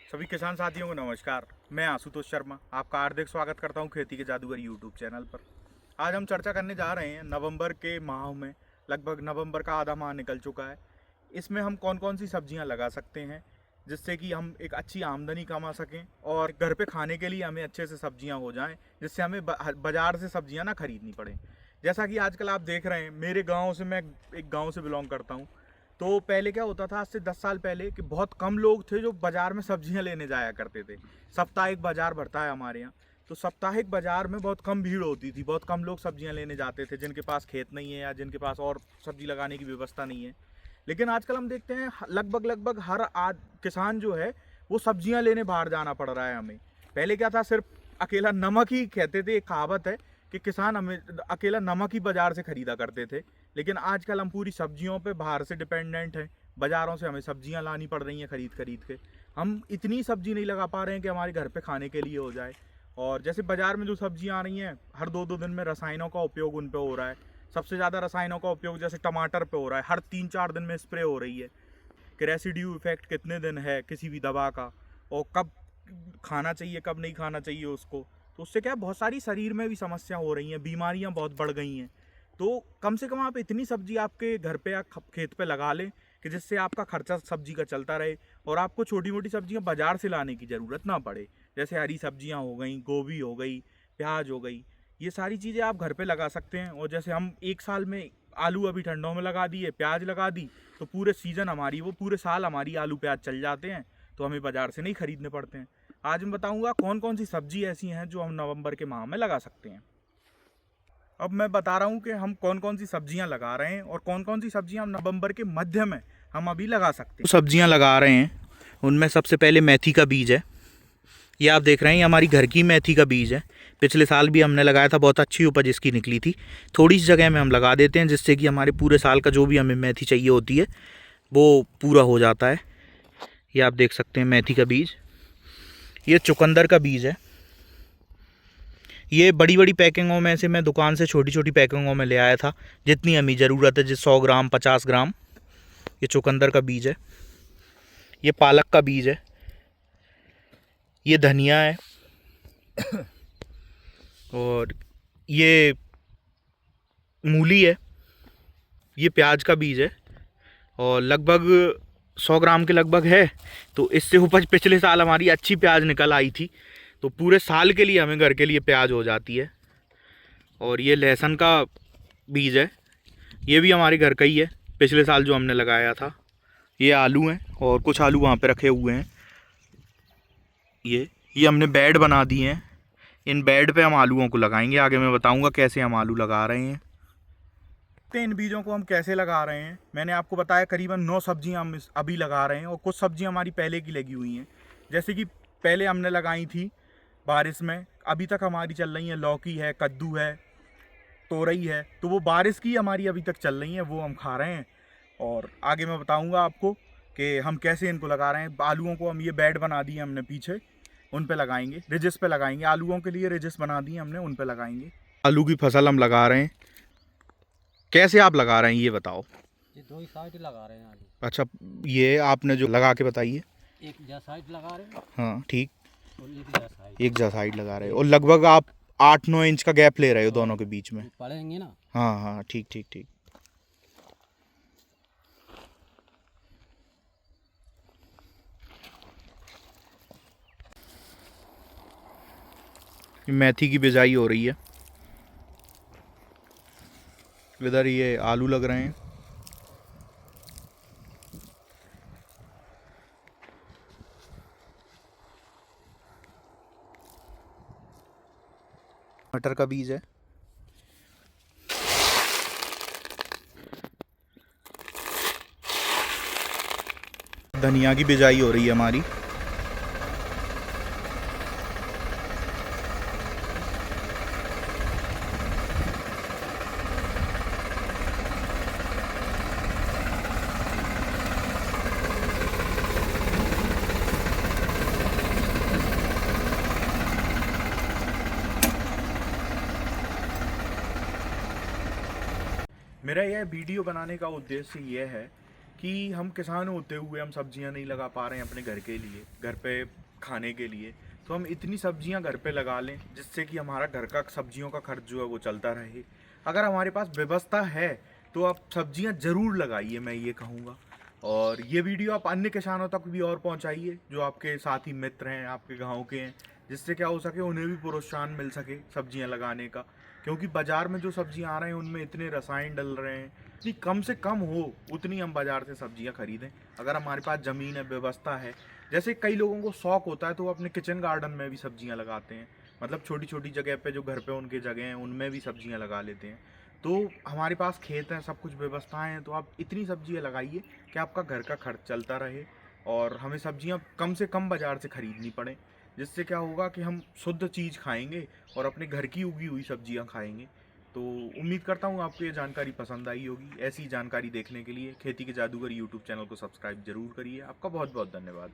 सभी किसान साथियों को नमस्कार। मैं आशुतोष शर्मा आपका हार्दिक स्वागत करता हूं खेती के जादूगर यूट्यूब चैनल पर। आज हम चर्चा करने जा रहे हैं नवंबर के माह में। लगभग नवंबर का आधा माह निकल चुका है। इसमें हम कौन कौन सी सब्जियां लगा सकते हैं जिससे कि हम एक अच्छी आमदनी कमा सकें और घर पे खाने के लिए हमें अच्छे से सब्जियां हो जाएं, जिससे हमें बाजार से सब्जियां ना खरीदनी पड़े। जैसा कि आजकल आप देख रहे हैं, मेरे गाँव से, मैं एक गाँव से बिलोंग करता हूँ। तो पहले क्या होता था, आज से 10 साल पहले, कि बहुत कम लोग थे जो बाजार में सब्जियां लेने जाया करते थे। साप्ताहिक बाजार भरता है हमारे यहाँ। तो साप्ताहिक बाजार में बहुत कम भीड़ होती थी, बहुत कम लोग सब्जियां लेने जाते थे जिनके पास खेत नहीं है या जिनके पास और सब्जी लगाने की व्यवस्था नहीं है। लेकिन आजकल हम देखते हैं लगभग हर किसान जो है वो सब्जियां लेने बाहर जाना पड़ रहा है हमें। पहले क्या था, सिर्फ अकेला नमक ही कहते थे, एक कहावत है कि किसान हमें अकेला नमक ही बाजार से खरीदा करते थे। लेकिन आजकल हम पूरी सब्जियों पे बाहर से डिपेंडेंट हैं। बाज़ारों से हमें सब्जियां लानी पड़ रही हैं खरीद खरीद के। हम इतनी सब्जी नहीं लगा पा रहे हैं कि हमारे घर पे खाने के लिए हो जाए। और जैसे बाज़ार में जो सब्जियां आ रही हैं, हर दो दो दिन में रसायनों का उपयोग उन पे हो रहा है। सबसे ज़्यादा रसायनों का उपयोग जैसे टमाटर पे हो रहा है, हर 3-4 दिन में स्प्रे हो रही है कि रेसिड्यू इफेक्ट कितने दिन है किसी भी दवा का, और कब खाना चाहिए कब नहीं खाना चाहिए उसको। तो उससे क्या है, बहुत सारी शरीर में भी समस्या हो रही हैं, बीमारियां बहुत बढ़ गई हैं। तो कम से कम आप इतनी सब्जी आपके घर पे या खेत पे लगा लें कि जिससे आपका खर्चा सब्जी का चलता रहे और आपको छोटी मोटी सब्जियां बाजार से लाने की ज़रूरत ना पड़े। जैसे हरी सब्जियां हो गई, गोभी हो गई, प्याज हो गई, ये सारी चीज़ें आप घर पे लगा सकते हैं। और जैसे हम एक साल में आलू अभी ठंडों में लगा दिए, प्याज लगा दी, तो पूरे सीज़न हमारी, वो पूरे साल हमारी आलू प्याज चल जाते हैं। तो हमें बाज़ार से नहीं खरीदने पड़ते हैं। आज मैं बताऊंगा कौन कौन सी सब्जी ऐसी हैं जो हम नवंबर के माह में लगा सकते हैं। अब मैं बता रहा हूं कि हम कौन कौन सी सब्जियां लगा रहे हैं और कौन कौन सी सब्जियां हम नवंबर के मध्य में हम अभी लगा सकते हैं। सब्जियां लगा रहे हैं उनमें सबसे पहले मेथी का बीज है। ये आप देख रहे हैं, ये हमारी घर की मेथी का बीज है। पिछले साल भी हमने लगाया था, बहुत अच्छी उपज इसकी निकली थी। थोड़ी सी जगह में हम लगा देते हैं जिससे कि हमारे पूरे साल का जो भी हमें मेथी चाहिए होती है वो पूरा हो जाता है। ये आप देख सकते हैं मेथी का बीज। ये चुकंदर का बीज है। ये बड़ी बड़ी पैकिंगों में से मैं दुकान से छोटी छोटी पैकिंगों में ले आया था, जितनी हमें ज़रूरत है, जिस 100 ग्राम 50 ग्राम। ये चुकंदर का बीज है। ये पालक का बीज है। ये धनिया है। और ये मूली है। ये प्याज का बीज है और लगभग 100 ग्राम के लगभग है। तो इससे उपज पिछले साल हमारी अच्छी प्याज निकल आई थी, तो पूरे साल के लिए हमें घर के लिए प्याज हो जाती है। और ये लहसुन का बीज है। ये भी हमारे घर का ही है, पिछले साल जो हमने लगाया था। ये आलू हैं और कुछ आलू वहाँ पे रखे हुए हैं। ये हमने बेड बना दिए हैं। इन बेड पे हम आलूओं को लगाएंगे। आगे मैं बताऊंगा कैसे हम आलू लगा रहे हैं। इन बीजों को हम कैसे लगा रहे हैं, मैंने आपको बताया करीबन 9 सब्जियां हम अभी लगा रहे हैं और कुछ सब्जियां हमारी पहले की लगी हुई हैं। जैसे कि पहले हमने लगाई थी बारिश में, अभी तक हमारी चल रही है, लौकी है, कद्दू है, तोरई है। तो वो बारिश की हमारी अभी तक चल रही हैं, वो हम खा रहे हैं। और आगे मैं बताऊंगा आपको कि हम कैसे इनको लगा रहे हैं। आलूओं को हम ये बेड बना दिए हमने पीछे, उन पे लगाएंगे, रिजिस पे लगाएंगे। आलूओं के लिए रिजिस बना दिए हमने, उन पे लगाएंगे। आलू की फसल हम लगा रहे हैं। कैसे आप लगा रहे हैं ये बताओ। ये 2 ही साइड लगा रहे हैं आलू। अच्छा, ये आपने जो लगा के बताइए। एक जा साइड लगा रहे हैं हाँ ठीक, और एक जा साइड। एक जा साइड लगा रहे हो और लगभग आप 8-9 इंच का गैप ले रहे हो दोनों के बीच में। पड़ेंगे ना। हाँ हाँ, ठीक ठीक ठीक। मेथी की बिजाई हो रही है। इधर ये आलू लग रहे हैं। मटर का बीज है। धनिया की बिजाई हो रही है हमारी। मेरा यह वीडियो बनाने का उद्देश्य यह है कि हम किसान होते हुए हम सब्जियां नहीं लगा पा रहे हैं अपने घर के लिए, घर पे खाने के लिए, तो हम इतनी सब्जियां घर पे लगा लें जिससे कि हमारा घर का सब्जियों का खर्च जो है वो चलता रहे। अगर हमारे पास व्यवस्था है तो आप सब्जियां ज़रूर लगाइए, मैं ये कहूँगा। और ये वीडियो आप अन्य किसानों तक भी और पहुंचाइए जो आपके साथी मित्र हैं, आपके गांव के हैं, जिससे क्या हो सके उन्हें भी प्रोत्साहन मिल सके सब्जियां लगाने का। क्योंकि बाज़ार में जो सब्जियां आ रहे हैं उनमें इतने रसायन डल रहे हैं, जितनी कम से कम हो उतनी हम बाज़ार से सब्जियां खरीदें। अगर हमारे पास ज़मीन है, व्यवस्था है, जैसे कई लोगों को शौक होता है तो वो अपने किचन गार्डन में भी सब्जियां लगाते हैं, मतलब छोटी छोटी जगह पे जो घर पे उनके जगह हैं उनमें भी सब्जियां लगा लेते हैं। तो हमारे पास खेत हैं, सब कुछ व्यवस्थाएं हैं, तो आप इतनी सब्जियां लगाइए कि आपका घर का खर्च चलता रहे और हमें सब्जियां कम से कम बाज़ार से खरीदनी पड़े। जिससे क्या होगा कि हम शुद्ध चीज़ खाएंगे और अपने घर की उगी हुई सब्जियां खाएंगे। तो उम्मीद करता हूँ आपको ये जानकारी पसंद आई होगी। ऐसी जानकारी देखने के लिए खेती के जादूगर यूट्यूब चैनल को सब्सक्राइब जरूर करिए। आपका बहुत बहुत धन्यवाद।